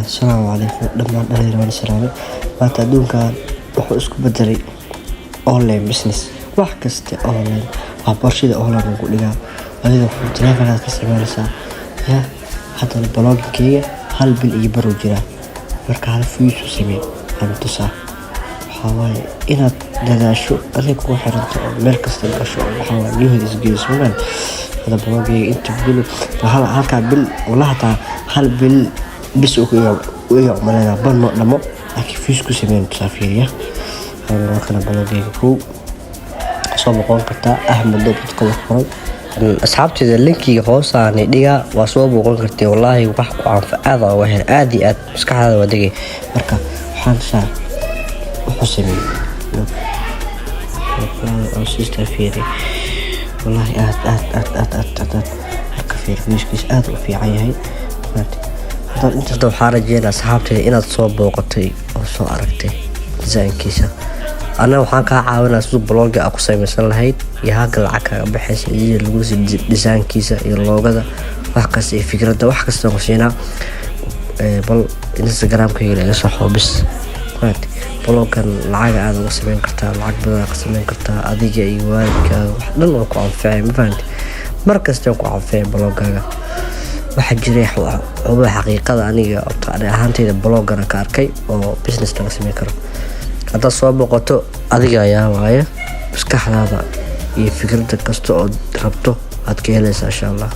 السلام عليكم دمان dhalinyaro waan salaamay maanta adduunkan wuxuu isku bedelay online business wax kasta online waxbarashada online lagu dhigaa adigoo telefoonka ka isticmaalaysaa ya hadda blogging hal bil iyo bar u jira marka hal fiisu samee aan tusaa waxa waaye inaad dadaasho adiga ku xiranto meel kasta gasho waxa waaye niyad isgeeso hada blogging inta bil halka bil walaha hal bil بس ويا مالنا بنو نمو أكيد فيش كسمين تسافيريا أنا كنا بلوجي كو صوب قون كتا أحمد دوب تقول قون أصحابتي ذا اللينكي خاص يعني ديا وصوب قون كتي والله وبحكوا عن فهذا وهنا آدي مسك هذا ودقي مركا حانسا وحسمي أو سيستافيري والله كفير فيش كيس وفي عيهاي inta waxaa rajeynaa asxaabtay inaad soo booqatay oo soo aragtay design-kiisa ana waxaan ka caawinaa sidoo blog ku samaysan lahayd iyo haga lacag ka baxaysa iyo lagu design-kiisa iyo loogada wax kasta iyo fikradda wax kasta oo siinaa bal Instagram-kayga laga soo xoobis blog-kan lacag aad uga samayn kartaa lacag badan ka samayn kartaa adiga iyo waalidka wax dhan oo ku anfacay ma fahanti markasta ku anfacay blog-gaaga waxa jiray xubo xaqiiqada aniga ahaantayda blogana ka arkay oo business laga sameyn karo hada soo boqoto adiga ayaa waaye maskaxdaada iyo fikradda kasta oo rabto aad ka helaysaa insha Allah.